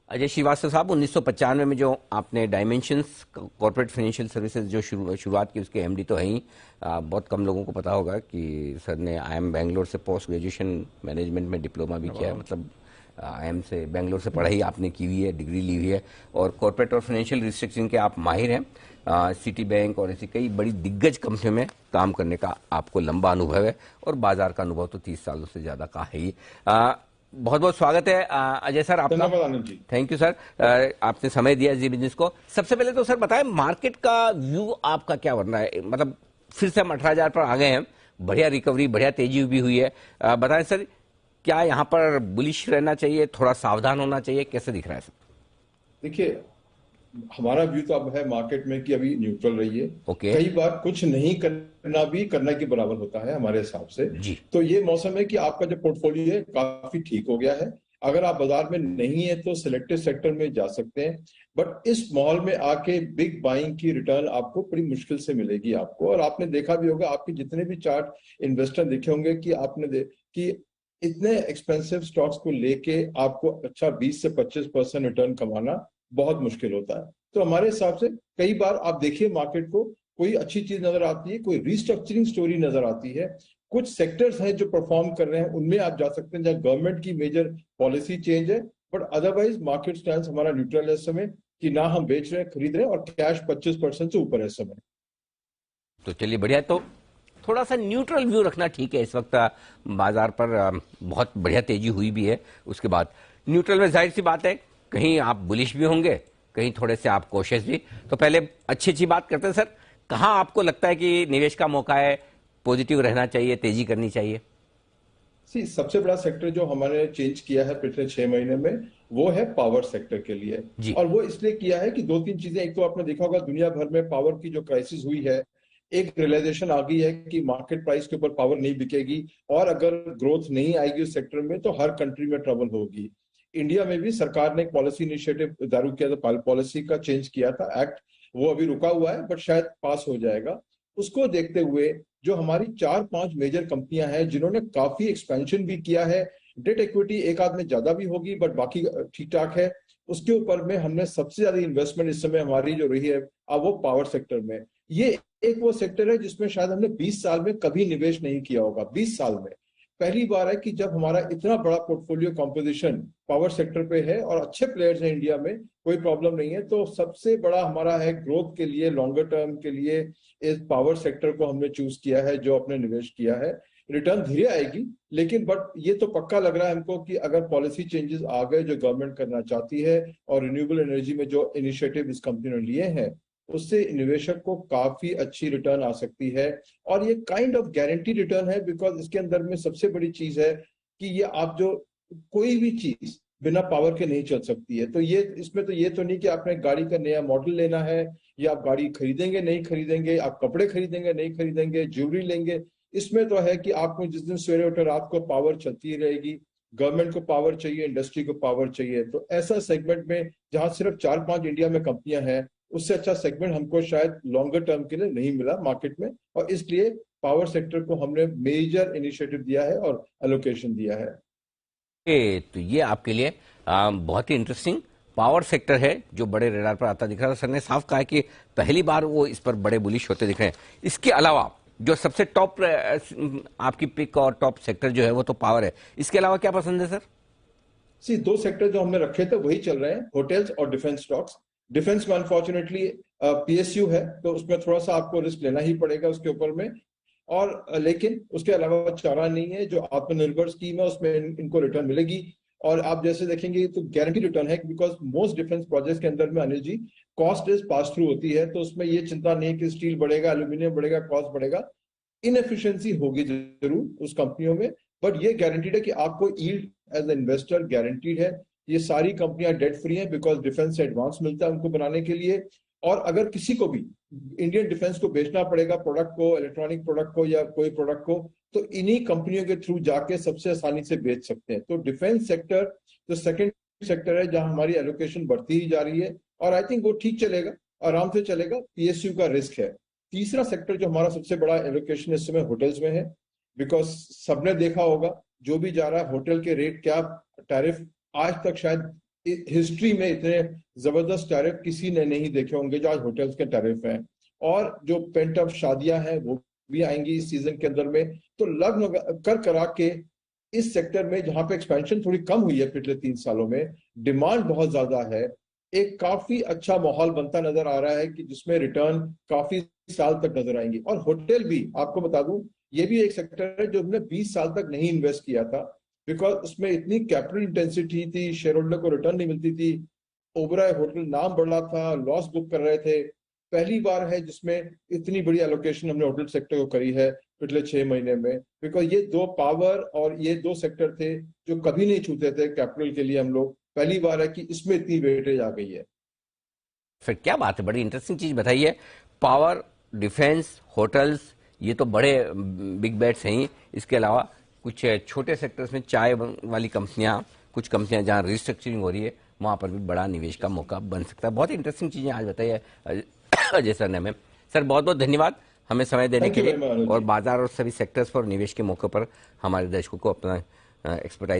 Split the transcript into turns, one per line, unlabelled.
अजय श्रीवास्तव साहब, 1995 में जो आपने डायमेंशंस कॉर्पोरेट फाइनेंशियल सर्विसेज जो शुरुआत की, उसके एमडी तो हैं ही। बहुत कम लोगों को पता होगा कि सर ने आईएम बैंगलोर से पोस्ट ग्रेजुएशन मैनेजमेंट में डिप्लोमा भी किया है। मतलब आईएम से, बैंगलोर से पढ़ाई आपने की हुई है, डिग्री ली हुई है, और कॉर्पोरेट और फाइनेंशियल रिस्ट्रक्चरिंग के आप माहिर हैं। सिटी बैंक और ऐसी कई बड़ी दिग्गज कंपनियों में काम करने का आपको लंबा अनुभव है, और बाजार का अनुभव तो 30 सालों से ज्यादा का है ही। बहुत बहुत स्वागत है अजय सर आपका।
धन्यवाद Anand ji.
Thank you sir, आपने समय दिया जी बिजनेस को। सबसे पहले तो सर बताएं, मार्केट का व्यू आपका क्या बनना है? मतलब फिर से हम 18,000 पर आ गए हैं, बढ़िया रिकवरी, बढ़िया तेजी भी हुई है। बताएं सर, क्या यहाँ पर बुलिश रहना चाहिए, थोड़ा सावधान होना चाहिए, कैसे दिख रहा है सर?
देखिए, हमारा व्यू तो अब है मार्केट में कि अभी न्यूट्रल रही है।
ओके।
कई बार कुछ नहीं करना भी करना के बराबर होता है हमारे हिसाब से।
जी।
तो ये मौसम है कि आपका जो पोर्टफोलियो है काफी ठीक हो गया है। अगर आप बाजार में नहीं है तो सिलेक्टिव सेक्टर में जा सकते हैं, बट इस माहौल में आके बिग बाइंग की रिटर्न आपको बड़ी मुश्किल से मिलेगी आपको। और आपने देखा भी होगा, आपके जितने भी चार्ट इन्वेस्टर देखे होंगे कि कि इतने एक्सपेंसिव स्टॉक्स को लेके आपको अच्छा 20 से 25% रिटर्न कमाना बहुत मुश्किल होता है। तो हमारे हिसाब से कई बार आप देखिए मार्केट को, कोई अच्छी चीज नजर आती है, कोई रिस्ट्रक्चरिंग स्टोरी नजर आती है, कुछ सेक्टर्स हैं जो परफॉर्म कर रहे हैं, उनमें आप जा सकते हैं जहां गवर्नमेंट की मेजर पॉलिसी चेंज है। बट अदरवाइज मार्केट स्टैंड हमारा न्यूट्रल है इस समय, कि ना हम बेच रहे हैं, खरीद रहे हैं, और कैश 25% से ऊपर है इस समय।
तो चलिए बढ़िया। तो थोड़ा सा न्यूट्रल व्यू रखना ठीक है इस वक्त। बाजार पर बहुत बढ़िया तेजी हुई भी है। उसके बाद न्यूट्रल में जाहिर सी बात है, कहीं आप बुलिश भी होंगे, कहीं थोड़े से आप कोशिश भी। तो पहले अच्छी अच्छी बात करते हैं सर, कहाँ आपको लगता है कि निवेश का मौका है, पॉजिटिव रहना चाहिए, तेजी करनी चाहिए?
सबसे बड़ा सेक्टर जो हमारे चेंज किया है पिछले 6 महीने में, वो है पावर सेक्टर के लिए।
जी।
और वो इसलिए किया है कि दो तीन चीजें, एक तो आपने देखा होगा दुनिया भर में पावर की जो क्राइसिस हुई है, एक रियलाइजेशन आ गई है कि मार्केट प्राइस के ऊपर पावर नहीं बिकेगी, और अगर ग्रोथ नहीं आएगी उस सेक्टर में तो हर कंट्री में ट्रबल होगी। इंडिया में भी सरकार ने एक पॉलिसी इनिशिएटिव जारी किया था, पॉलिसी का चेंज किया था एक्ट, वो अभी रुका हुआ है बट शायद पास हो जाएगा। उसको देखते हुए जो हमारी 4-5 मेजर कंपनियां हैं जिन्होंने काफी एक्सपेंशन भी किया है, डेट इक्विटी एक आध में ज्यादा भी होगी बट बाकी ठीक ठाक है, उसके ऊपर में हमने सबसे ज्यादा इन्वेस्टमेंट इस समय हमारी जो रही है अब वो पावर सेक्टर में। ये एक वो सेक्टर है जिसमें शायद हमने 20 साल में कभी निवेश नहीं किया होगा। 20 साल में पहली बार है कि जब हमारा इतना बड़ा पोर्टफोलियो कॉम्पोजिशन पावर सेक्टर पे है, और अच्छे प्लेयर्स हैं इंडिया में, कोई प्रॉब्लम नहीं है। तो सबसे बड़ा हमारा है ग्रोथ के लिए, लॉन्गर टर्म के लिए इस पावर सेक्टर को हमने चूज किया है, जो अपने निवेश किया है। रिटर्न धीरे आएगी, लेकिन बट ये तो पक्का लग रहा है हमको कि अगर पॉलिसी चेंजेस आ गए जो गवर्नमेंट करना चाहती है, और रिन्यूएबल एनर्जी में जो इनिशिएटिव इस कंपनी ने लिए हैं, उससे निवेशक को काफी अच्छी रिटर्न आ सकती है। और ये काइंड ऑफ गारंटी रिटर्न है, बिकॉज इसके अंदर में सबसे बड़ी चीज है कि ये आप जो कोई भी चीज बिना पावर के नहीं चल सकती है। तो ये इसमें तो ये तो नहीं कि आपने गाड़ी का नया मॉडल लेना है, या आप गाड़ी खरीदेंगे नहीं खरीदेंगे, आप कपड़े खरीदेंगे नहीं खरीदेंगे, ज्वेलरी लेंगे। इसमें तो है कि आपको जिस दिन सवेरे उठे रात को पावर चलती ही रहेगी। गवर्नमेंट को पावर चाहिए, इंडस्ट्री को पावर चाहिए। तो ऐसा सेगमेंट में जहां सिर्फ 4-5 इंडिया में कंपनियां हैं, उससे अच्छा सेगमेंट हमको शायद लॉन्गर टर्म के लिए नहीं मिला मार्केट में, और इसलिए पावर सेक्टर को हमने मेजर इनिशिएटिव दिया है और एलोकेशन दिया है।
तो ये आपके लिए बहुत ही इंटरेस्टिंग पावर सेक्टर है जो बड़े रडार पर आता दिख रहा है। सर ने साफ कहा है कि पहली बार वो इस पर बड़े बुलिश होते दिख रहे हैं। इसके अलावा जो सबसे टॉप आपकी पिक और टॉप सेक्टर जो है वो तो पावर है, इसके अलावा क्या पसंद है सर?
दो सेक्टर जो हमने रखे थे वही चल रहे हैं, होटल्स और डिफेंस स्टॉक्स। डिफेंस में अनफॉर्चुनेटली पीएसयू है, तो उसमें थोड़ा सा आपको रिस्क लेना ही पड़ेगा उसके ऊपर में। और लेकिन उसके अलावा चारा नहीं है, जो आत्मनिर्भर स्कीम है उसमें इनको रिटर्न मिलेगी। और आप जैसे देखेंगे तो गारंटी रिटर्न है, बिकॉज मोस्ट डिफेंस प्रोजेक्ट्स के अंदर में Anil ji cost is pass through होती है, तो उसमें ये चिंता नहीं है कि स्टील बढ़ेगा, एल्यूमिनियम बढ़ेगा, कॉस्ट बढ़ेगा। इनएफिशिएंसी होगी जरूर उस कंपनियों में, बट ये गारंटीड है कि आपको yield as a investor guaranteed है। ये सारी कंपनियां डेट फ्री हैं, बिकॉज डिफेंस से एडवांस मिलता है उनको बनाने के लिए। और अगर किसी को भी इंडियन डिफेंस को बेचना पड़ेगा, प्रोडक्ट को, इलेक्ट्रॉनिक प्रोडक्ट को या कोई प्रोडक्ट को, तो इन्हीं कंपनियों के थ्रू जाके सबसे आसानी से बेच सकते हैं। तो डिफेंस सेक्टर जो सेकंड सेक्टर है जहां हमारी एलोकेशन बढ़ती ही जा रही है, और आई थिंक वो ठीक चलेगा, आराम से चलेगा। पीएसयू का रिस्क है। तीसरा सेक्टर जो हमारा सबसे बड़ा एलोकेशन इस समय होटल्स में है, बिकॉज सबने देखा होगा जो भी जा रहा है होटल के रेट क्या, टैरिफ आज तक शायद हिस्ट्री में इतने जबरदस्त टैरिफ किसी ने नहीं देखे होंगे जो आज होटल्स के टैरिफ हैं। और जो पेंट अप शादियां हैं वो भी आएंगी इस सीजन के अंदर में। तो लगभग कर करा के इस सेक्टर में जहां पे एक्सपेंशन थोड़ी कम हुई है पिछले 3 सालों में, डिमांड बहुत ज्यादा है। एक काफी अच्छा माहौल बनता नजर आ रहा है कि जिसमें रिटर्न काफी साल तक नजर आएंगी। और होटल भी आपको बता दूं, ये भी एक सेक्टर है जो हमने 20 साल तक नहीं इन्वेस्ट किया था, बिकॉज उसमें इतनी कैपिटल इंटेंसिटी थी, शेयर होल्डर को रिटर्न नहीं मिलती थी, ओबराय होटल नाम बढ़ रहा था, लॉस बुक कर रहे थे। पहली बार है जिसमें इतनी बड़ी एलोकेशन हमने होटल सेक्टर को करी है पिछले 6 महीने में, बिकॉज ये दो पावर और ये दो सेक्टर थे जो कभी नहीं छूते थे कैपिटल के लिए हम लोग। पहली बार है कि इसमें इतनी वेटेज आ गई है।
फिर क्या बात है, बड़ी इंटरेस्टिंग चीज बताई है। पावर, डिफेंस, होटल्स, ये तो बड़े बिग बैट्स हैं ही। इसके अलावा कुछ छोटे सेक्टर्स में चाय वाली कंपनियां, कुछ कंपनियां जहां रिस्ट्रक्चरिंग हो रही है, वहां पर भी बड़ा निवेश का मौका बन सकता है। बहुत इंटरेस्टिंग चीजें आज बताई है अजय सर ने। हमें सर बहुत बहुत धन्यवाद हमें समय देने
थैंक
के
यू
लिए,
वेरी मच।
और बाजार और सभी सेक्टर्स पर निवेश के मौके पर हमारे दर्शकों को अपना एक्सपर्टाइज